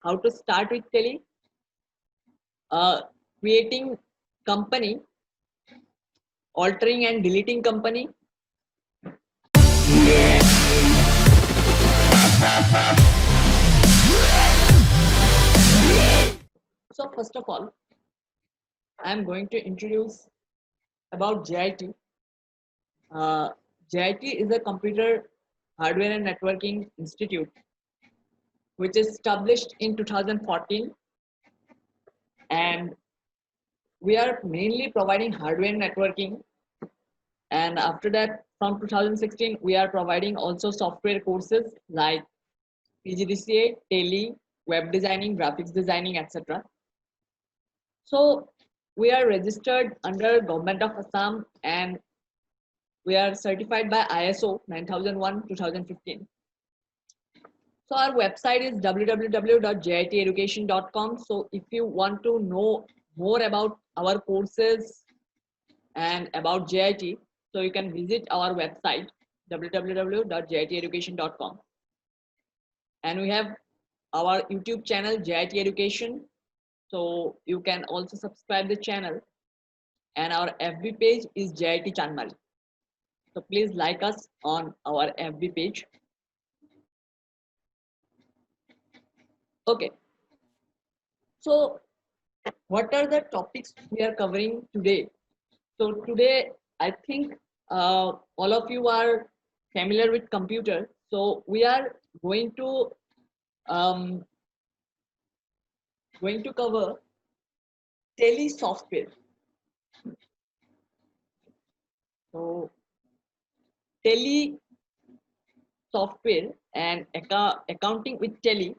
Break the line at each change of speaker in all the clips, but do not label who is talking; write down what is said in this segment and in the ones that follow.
how to start with Tele, creating company, altering and deleting company. So first of all, I am going to introduce about JIT. Uh, JIT is a computer hardware and networking institute which is established in 2014, and we are mainly providing hardware and networking. And after that, from 2016, we are providing also software courses like PGDCA, Tele, web designing, graphics designing, etc. So we are registered under Government of Assam, and we are certified by ISO 9001:2015. So our website is www.jiteducation.com. So if you want to know more about our courses and about JIT, so you can visit our website www.jiteducation.com. And we have our YouTube channel JIT Education, so you can also subscribe the channel. And our FB page is JIT Chanmari. So please like us on our FB page. Okay. So what are the topics we are covering today? So today, I think all of you are familiar with computer. So we are um, going to cover Tele software. So Tele software and accounting with Tele.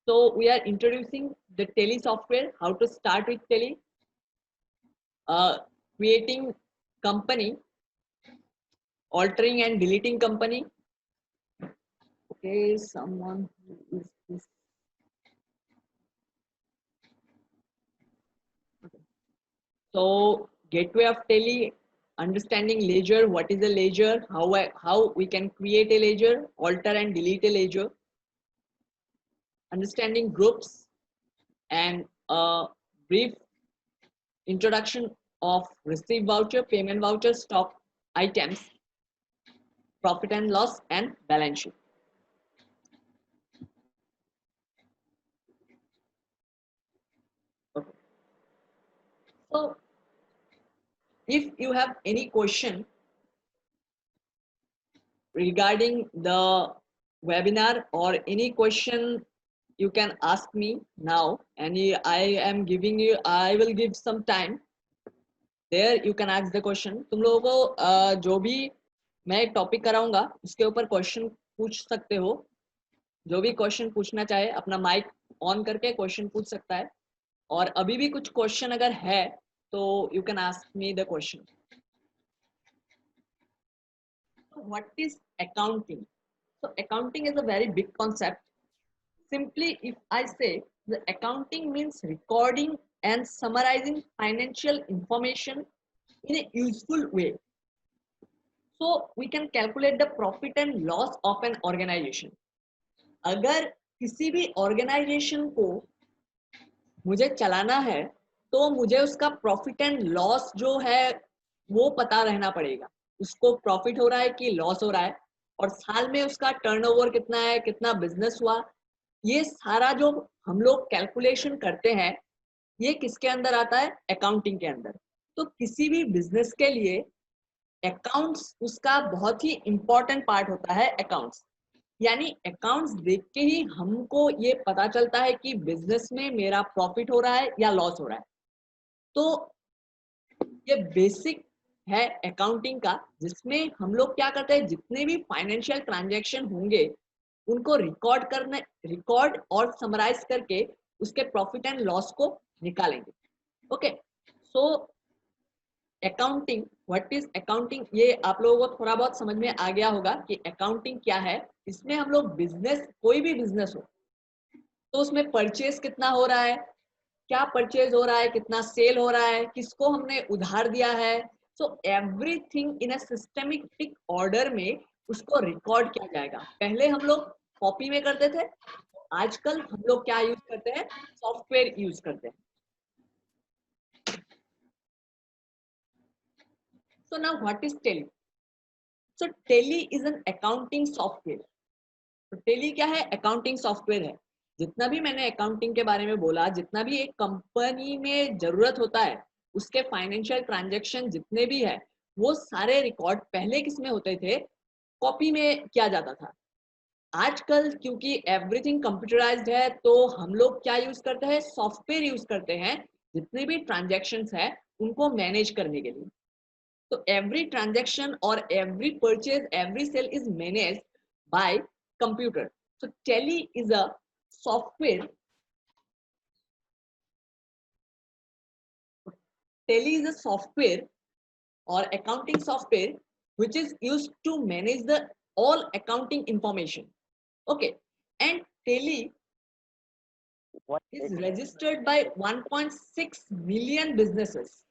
So we are introducing the Tele software, how to start with Tele, creating company, altering and deleting company. Okay, someone who is this. So gateway of Tele, understanding ledger, what is a ledger, how we can create a ledger, alter and delete a ledger, understanding groups, and a brief introduction of receive voucher, payment voucher, stock items, profit and loss, and balance sheet. Okay. So if you have any question regarding the webinar or any question, you can ask me now, and I will give some time. There you can ask the question. तुम लोगों को जो भी मैं topic कराऊंगा उसके ऊपर question पूछ सकते हो. जो भी क्वेश्चन पूछना चाहे अपना माइक ऑन करके क्वेश्चन पूछ सकता है. और अभी भी कुछ क्वेश्चन अगर है तो you can ask me the question. What is accounting? So accounting is a very big concept. Simply, if I say, the accounting means recording and summarizing financial information in a useful way. So we can calculate the profit and loss of an organization. अगर किसी भी organisation को मुझे चलाना है तो मुझे उसका प्रॉफिट एंड लॉस जो है वो पता रहना पड़ेगा. उसको प्रॉफिट हो रहा है कि लॉस हो रहा है, और साल में उसका टर्नओवर कितना है, कितना बिजनेस हुआ, ये सारा जो हम लोग कैलकुलेशन करते हैं ये किसके अंदर आता है? अकाउंटिंग के अंदर. तो किसी भी बिजनेस के लिए अकाउंट्स उसका बहुत ही इंपॉर्टेंट पार्ट होता है. अकाउंट्स यानी अकाउंट्स देख के ही हमको ये पता चलता है कि बिजनेस में मेरा प्रॉफिट हो रहा है या लॉस हो रहा है. तो ये बेसिक है अकाउंटिंग का, जिसमें हम लोग क्या करते हैं, जितने भी फाइनेंशियल ट्रांजैक्शन होंगे उनको रिकॉर्ड और समराइज करके उसके प्रॉफिट एंड लॉस को निकालेंगे. Okay. So accounting, what is accounting, ये आप लोगों को थोड़ा बहुत समझ में आ गया होगा कि अकाउंटिंग क्या है. इसमें हम लोग बिजनेस, कोई भी बिजनेस हो तो उसमें परचेज कितना हो रहा है, क्या परचेज हो रहा है, कितना सेल हो रहा है, किसको हमने उधार दिया है. So everything in a systematic order में उसको रिकॉर्ड किया जाएगा. पहले हम लोग कॉपी में करते थे, आजकल हम लोग क्या यूज करते हैं, सॉफ्टवेयर यूज करते हैं. So now what is Tally? So Tally is an accounting software. तो टेली क्या है, अकाउंटिंग सॉफ्टवेयर है. जितना भी मैंने अकाउंटिंग के बारे में बोला, जितना भी एक कंपनी में जरूरत होता है, उसके फाइनेंशियल ट्रांजैक्शन जितने भी है, वो सारे रिकॉर्ड पहले किस में होते थे, कॉपी में किया जाता था. आजकल क्योंकि एवरीथिंग कंप्यूटराइज्ड है, तो हम लोग क्या यूज करते हैं, सॉफ्टवेयर यूज करते हैं जितने भी ट्रांजैक्शंस है उनको मैनेज करने के लिए. तो every transaction or every purchase, every sale is managed by computer. So Tally is a software. Tally is a software or accounting software which is used to manage the all accounting information. Okay, and Tally is registered by 1.6 million businesses.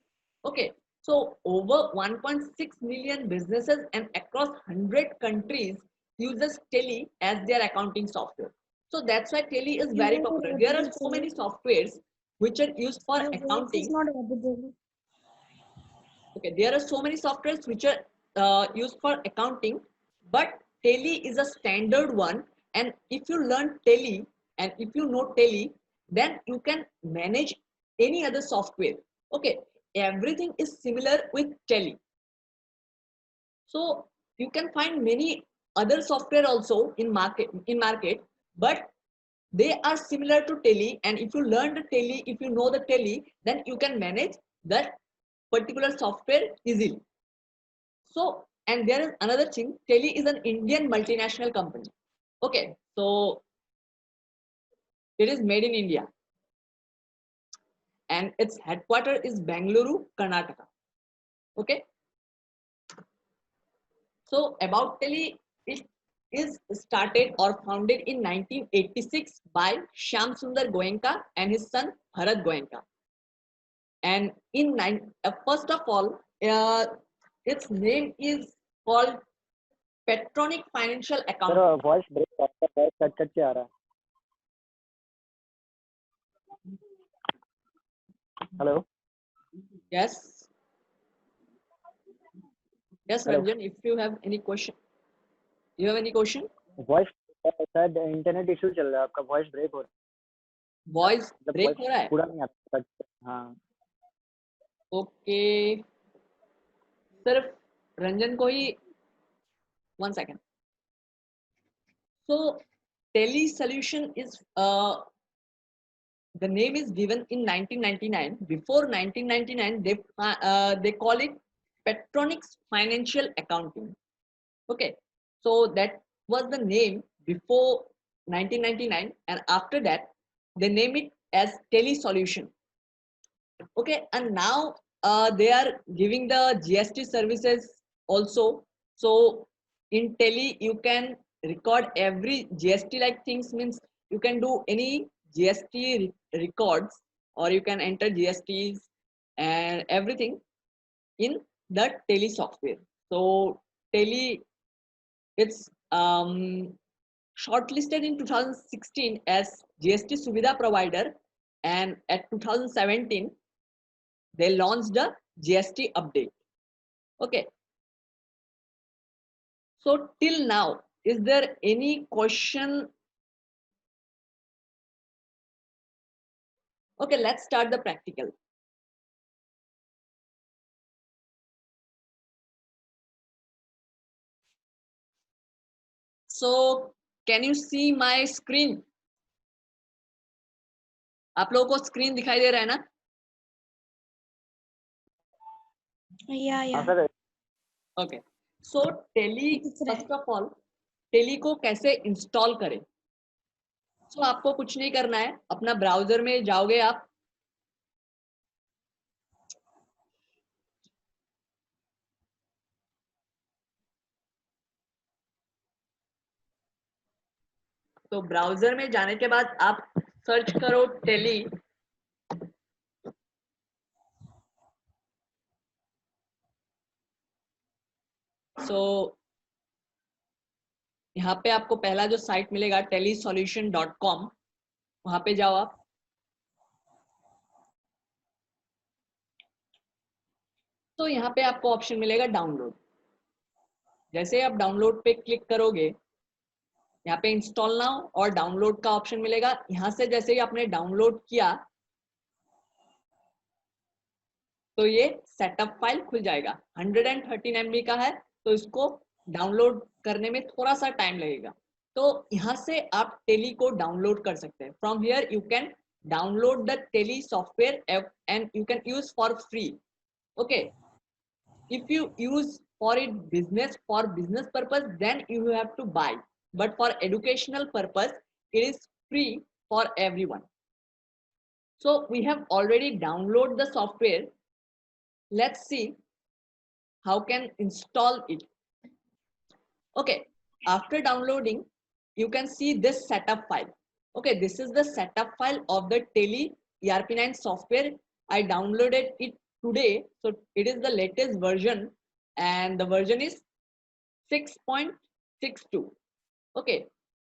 Okay, so over 1.6 million businesses and across 100 countries uses Tally as their accounting software. So that's why Tally is very popular. There are so many softwares which are used for accounting. Okay, there are so many softwares which are used for accounting, but Tally is a standard one. And if you learn Tally and if you know Tally, then you can manage any other software. Okay, everything is similar with Tally. So you can find many other software also in market, but they are similar to Tally. And if you learn the Tally, if you know the Tally, then you can manage that particular software easily. So, and there is another thing, Tally is an Indian multinational company. Okay, so it is made in India and its headquarters is Bangalore, Karnataka. Okay, so about Tally, it is started or founded in 1986 by Shyam Sundar Goenka and his son Bharat Goenka. And in first of all, its name is called Petronic Financial Accounting.
Sir voice break voice cut cut के आ रहा है. Hello.
Yes. Yes,
Hello.
Ranjan, if you have any question. You have any question?
Voice शायद internet issue चल रहा है, आपका voice break हो रहा है.
Voice break हो रहा है?
पूरा नहीं आता. हाँ.
ओके, सिर्फ रंजन को ही. 1 second. So Tally solution is the name is given in 1999. Before 1999 they call it Petronics Financial Accounting. Okay, so that was the name before 1999, and after that they name it as Tally Solution. Okay, and now they are giving the GST services also. So in Tally you can record every GST like things, means you can do any GST records, or you can enter GSTs and everything in the Tally software. So Tally, it's shortlisted in 2016 as GST Suvidha provider, and at 2017 they launched a GST update. Okay. So till now, is there any question? Okay, let's start the practical. So can you see my screen? आप लोगों को screen दिखाई दे रहा है ना?
हाँ sir.
Okay. So Tally, first of all, Tally को कैसे इंस्टॉल करें? So आपको कुछ नहीं करना है, अपना ब्राउजर में जाओगे आप. तो ब्राउजर में जाने के बाद आप सर्च करो Tally. So यहाँ पे आपको पहला जो साइट मिलेगा tellysolution.com. वहां पे जाओ आप। तो यहाँ पे आपको ऑप्शन मिलेगा डाउनलोड। जैसे आप डाउनलोड पे क्लिक करोगे, यहाँ पे इंस्टॉल नाउ और डाउनलोड का ऑप्शन मिलेगा। यहाँ से जैसे ही आपने डाउनलोड किया तो ये सेटअप फाइल खुल जाएगा। 113 MB का है, तो इसको डाउनलोड करने में थोड़ा सा टाइम लगेगा। तो यहाँ से आप टेली को डाउनलोड कर सकते हैं। From here you can download the Tally software and you can use for free. Okay, if you use for it business purpose, then you have to buy, but for educational purpose it is free for everyone. So we have already downloaded the software. Let's see how can install it. Okay, after downloading you can see this setup file. Okay, this is the setup file of the Tele ERP9 software. I downloaded it today, so it is the latest version and the version is 6.62. Okay,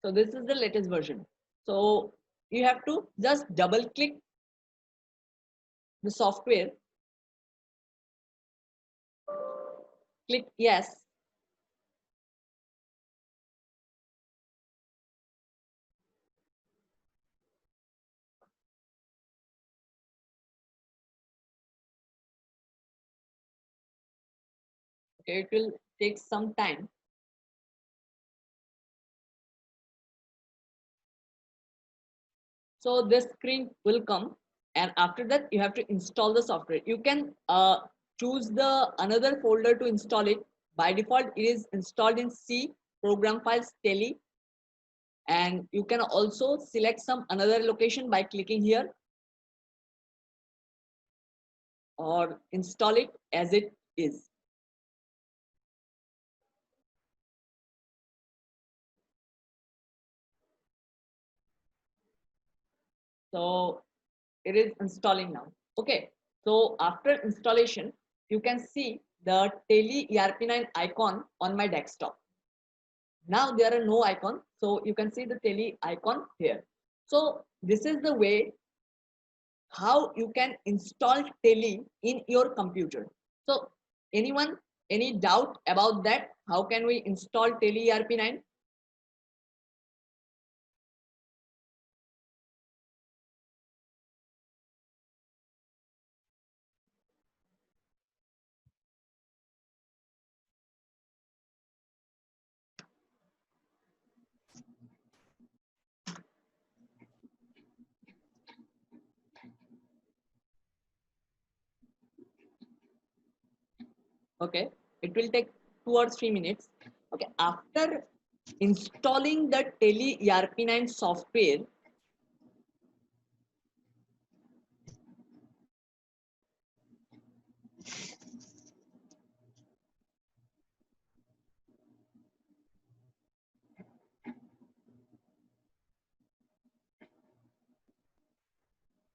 so this is the latest version. So you have to just double click the software, click yes. Okay, it will take some time. So this screen will come, and after that you have to install the software. You can choose the another folder to install it. By default it is installed in C, program files, Tele, and you can also select some another location by clicking here or install it as it is. So it is installing now. Okay, so after installation you can see the Tele ERP9 icon on my desktop. Now there are no icon, so you can see the Tele icon here. So this is the way how you can install Tele in your computer. So anyone, any doubt about that? How can we install Tele ERP9? Okay, it will take 2 or 3 minutes. Okay, after installing the Tele ERP9 software,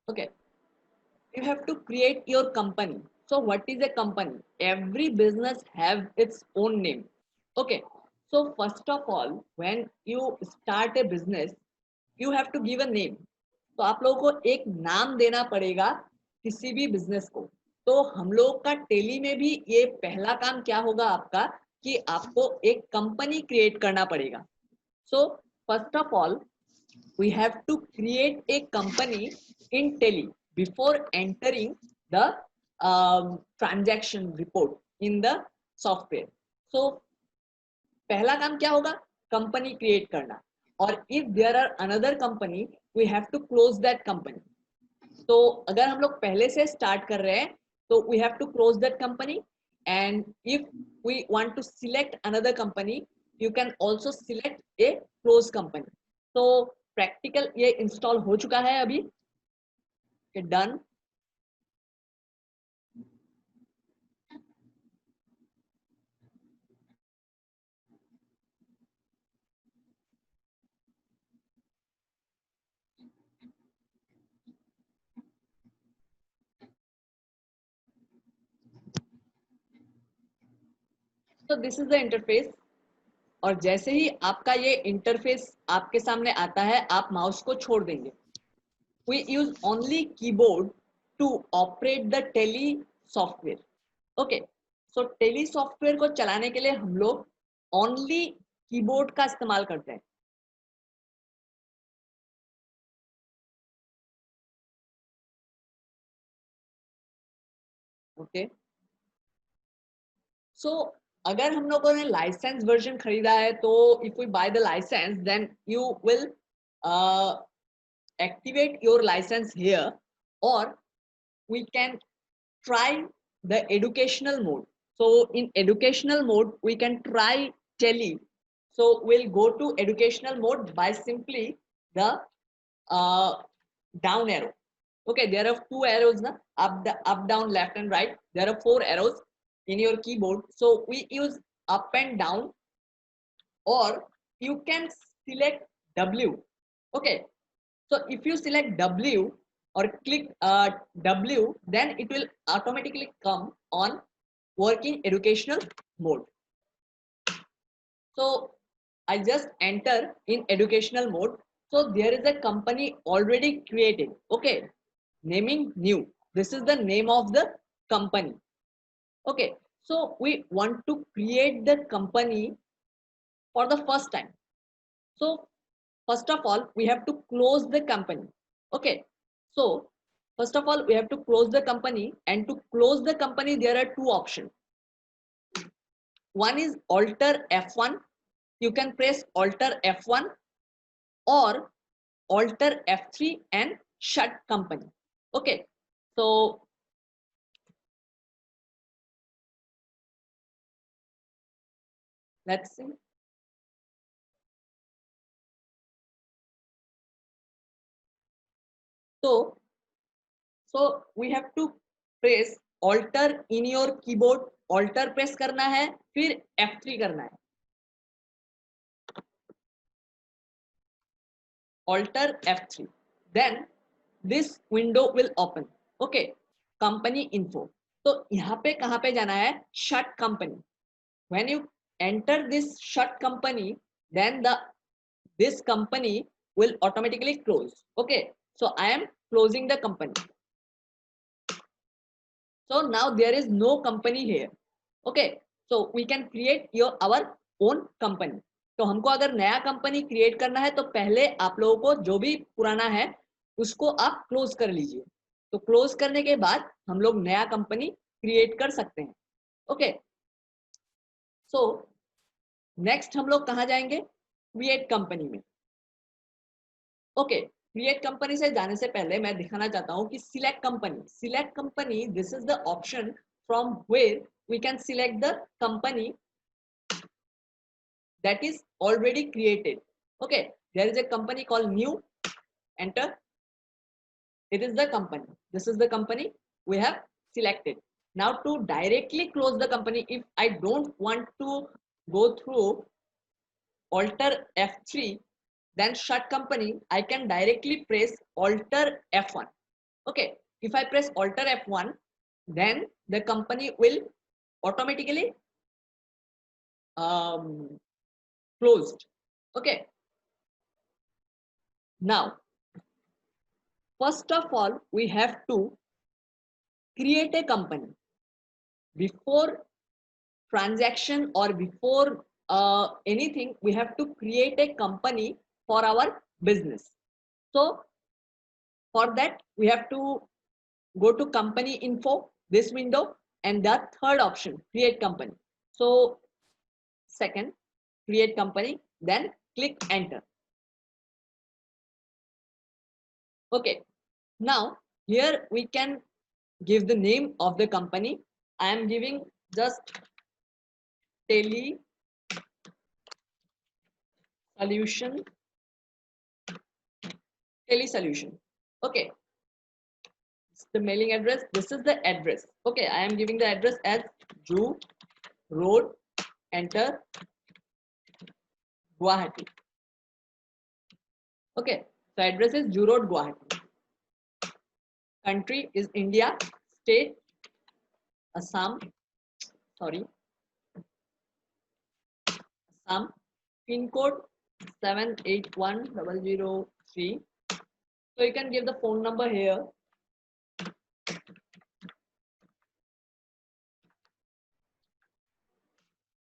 okay, you have to create your company. So what is a company? Every business have its own name. Okay, so first of all when you start a business you have to give a name. तो आप लोगों को एक नाम देना पड़ेगा किसी भी बिजनेस को। तो हम लोग का टेली में भी ये पहला काम क्या होगा आपका कि आपको एक कंपनी क्रिएट करना पड़ेगा। So first of all we have to create a company in Tele before entering the transaction report in the software. So पहला काम क्या होगा? कंपनी क्रिएट करना। और if there are another company we have to close that company. तो अगर हम लोग पहले से स्टार्ट कर रहे हैं तो we have to close that company, and if we want to select another company you can also select a close company. तो प्रैक्टिकल ये इंस्टॉल हो चुका है अभी, डन। तो दिस इज द इंटरफेस। और जैसे ही आपका ये इंटरफेस आपके सामने आता है आप माउस को छोड़ देंगे। we use only keyboard to operate the tele software. Okay, so tele software को चलाने के लिए हम लोग only keyboard का इस्तेमाल करते हैं. Okay, so अगर हम लोगों ने लाइसेंस वर्जन खरीदा है तो if we buy the license then you will activate your license here, or we can try the educational mode. So in educational mode we can try tele. So we'll go to educational mode by simply the uh, down arrow. Okay, there are two arrows na? Up down left and right. There are four arrows in your keyboard, so we use up and down, or you can select W. Okay, so if you select W or click W, then it will automatically come on working educational mode. So I just enter in educational mode. So there is a company already created. Okay, naming new. This is the name of the company. Okay, so we want to create the company for the first time. So first of all, we have to close the company. Okay, so first of all, we have to close the company, and to close the company, there are two options. One is Alter F1. You can press Alter F1 or Alter F3 and shut company. Okay, so let's see. So we have to press Alter in your keyboard. Alter press करना है, फिर F3 करना है. Alter F3. Then this window will open. Okay, company info. तो यहाँ पे कहाँ पे जाना है? Shut company. When you enter this shut company, then this company will automatically close. Okay, so I am closing the company. So now there is no company here. Okay, so we can create our own company. तो हमको अगर नया company create करना है तो पहले आप लोगों को जो भी पुराना है उसको आप क्लोज कर लीजिए. तो क्लोज करने के बाद हम लोग नया कंपनी क्रिएट कर सकते हैं. ओके, सो नेक्स्ट हम लोग कहाँ जाएंगे? क्रिएट कंपनी में. ओके, क्रिएट कंपनी से जाने से पहले मैं दिखाना चाहता हूँ कि select company. Select company, this is the option from where we can select the company that is already created. Okay, there is a company called new. Enter. It is the company. This is the company we have selected. Now to directly close the company, if I don't want to go through Alter F3 then shut company, I can directly press Alter F1. Okay, if I press Alter F1, then the company will automatically closed. Okay, now first of all we have to create a company. Before transaction or before anything, we have to create a company for our business. So for that we have to go to company info, this window, and the third option, create company. So second, create company, then click enter. Okay, now here we can give the name of the company. I am giving just tele solution. Okay, it's the mailing address. This is the address. Okay, I am giving the address as Ju Road, enter, Guwahati. Okay, so address is Ju Road, Guwahati. Country is India. State Assam. Sorry, Assam. Pin code 781003. So you can give the phone number here.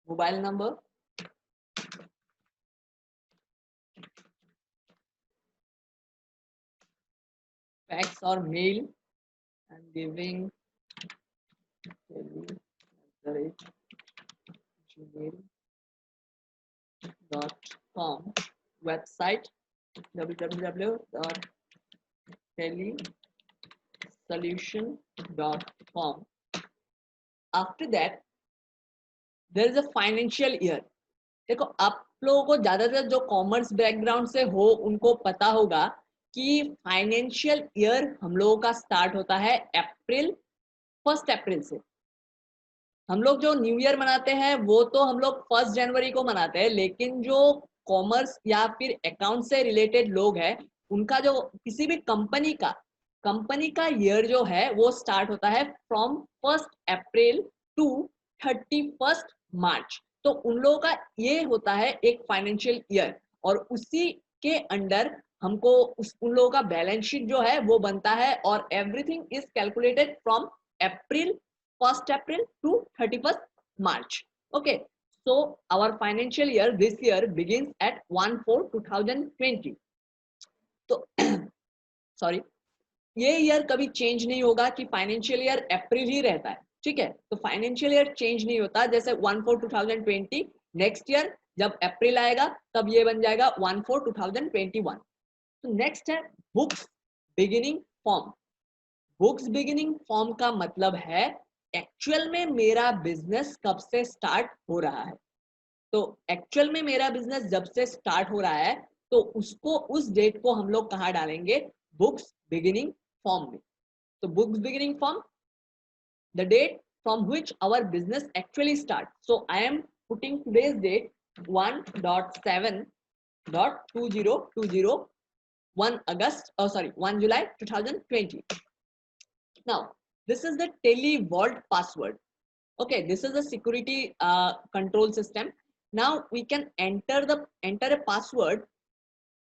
Mobile number. Fax or mail. I'm giving gmail.com. Website www.telesolution.com. After that, there is a financial year. देखो आप लोगों को ज्यादातर जो commerce background से हो उनको पता होगा कि फाइनेंशियल ईयर हम लोगों का स्टार्ट होता है अप्रैल 1 अप्रैल से। हम लोग जो न्यू ईयर मनाते हैं वो तो हम लोग 1 जनवरी को मनाते हैं, लेकिन जो कॉमर्स या फिर अकाउंट से रिलेटेड लोग हैं उनका जो किसी भी कंपनी का ईयर जो है वो स्टार्ट होता है फ्रॉम 1 अप्रैल टू 31 मार्च। तो उन लोगों का ये होता है एक फाइनेंशियल ईयर, और उसी के अंडर हमको उन लोगों का बैलेंस शीट जो है वो बनता है, और everything is calculated from April 1 April to 31st March. Okay, so our financial year this year begins at 1/4/2020. तो सॉरी, ये ईयर कभी चेंज नहीं होगा कि फाइनेंशियल ईयर अप्रैल ही रहता है, ठीक है। तो फाइनेंशियल ईयर चेंज नहीं होता, जैसे 1/4/2020 नेक्स्ट ईयर जब अप्रैल आएगा तब ये बन जाएगा 1/4/2021। तो नेक्स्ट है books beginning form. Books beginning form का मतलब है एक्चुअल में मेरा बिजनेस कब से स्टार्ट हो रहा है। तो एक्चुअल में मेरा बिजनेस जब से स्टार्ट हो रहा है तो उसको उस डेट को हम लोग कहाँ डालेंगे, बुक्स बिगिनिंग फॉर्म में। तो books beginning form, the date from which our business actually start. So I am putting today's date 1.7.2020 1 August, oh sorry, 1 July 2020. Now this is the Tele Vault password. Okay, this is a security control system. Now we can enter a password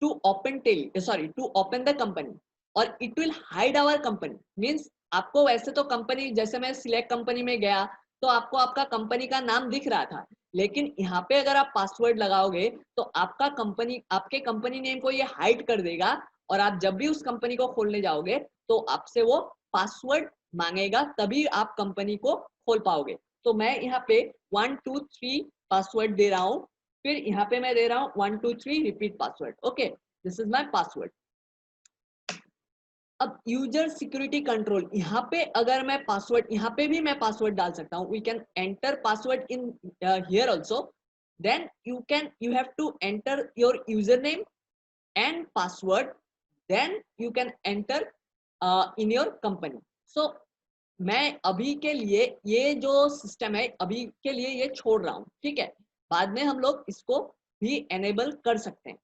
to open to open the company, or it will hide our company. Means आपको वैसे तो company, जैसे मैं select company में गया तो आपको आपका कंपनी का नाम दिख रहा था, लेकिन यहाँ पे अगर आप पासवर्ड लगाओगे तो आपका कंपनी, आपके कंपनी नेम को ये हाइड कर देगा, और आप जब भी उस कंपनी को खोलने जाओगे तो आपसे वो पासवर्ड मांगेगा, तभी आप कंपनी को खोल पाओगे। तो मैं यहाँ पे 1 2 3 पासवर्ड दे रहा हूँ, फिर यहाँ पे मैं दे रहा हूँ 1 2 3 repeat password. Okay, this is my password. अब यूजर सिक्योरिटी कंट्रोल, यहाँ पे अगर मैं पासवर्ड, यहाँ पे भी मैं पासवर्ड डाल सकता हूँ। We can enter password in here also, then you have to enter your username and password, then you can enter in your company. So मैं अभी के लिए ये जो सिस्टम है अभी के लिए ये छोड़ रहा हूँ, ठीक है। बाद में हम लोग इसको भी एनेबल कर सकते हैं।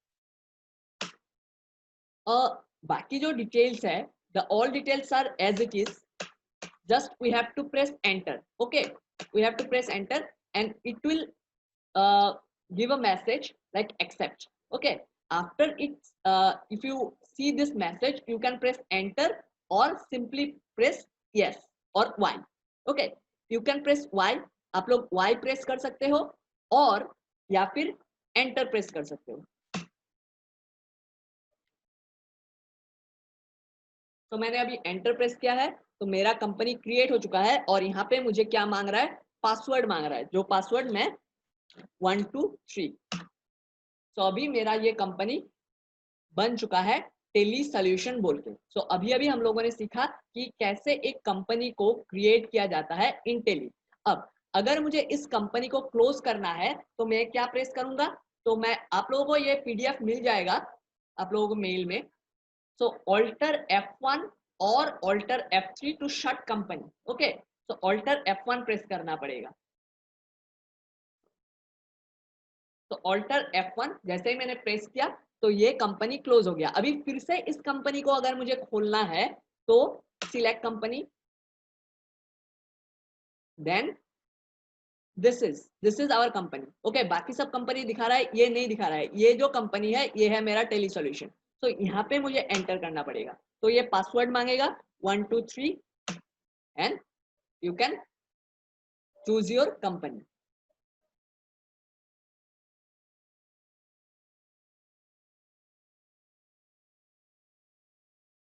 बाकी जो डिटेल्स है, the all details are as it is, just we have to press enter. Okay, we have to press enter and it will give a message like accept. Okay, after it if you see this message you can press enter or simply press yes or y. Okay, you can press y, आप लोग y press कर सकते हो और या फिर enter press कर सकते हो। तो मैंने अभी एंटर प्रेस किया है तो मेरा कंपनी क्रिएट हो चुका है, और यहाँ पे मुझे क्या मांग रहा है, पासवर्ड मांग रहा है, जो पासवर्ड मैं 1 2 3। तो अभी मेरा ये कंपनी बन चुका है टेली सॉल्यूशन बोल के। सो अभी अभी हम लोगों ने सीखा कि कैसे एक कंपनी को क्रिएट किया जाता है इन टेली। अब अगर मुझे इस कंपनी को क्लोज करना है तो मैं क्या प्रेस करूंगा, तो मैं, आप लोगों को ये पीडीएफ मिल जाएगा आप लोगों को मेल में। सो ऑल्टर F1 और alter F3 to shut company. Okay, so alter F1 press करना पड़ेगा। तो ऑल्टर F1 जैसे ही मैंने प्रेस किया तो ये कंपनी क्लोज हो गया। अभी फिर से इस कंपनी को अगर मुझे खोलना है तो select company, then this is our company. Okay, बाकी सब कंपनी दिखा रहा है, ये नहीं दिखा रहा है। ये जो कंपनी है ये है मेरा टेली सॉल्यूशन। तो यहाँ पे मुझे एंटर करना पड़ेगा। तो ये पासवर्ड मांगेगा 1 2 3 and you can choose your company.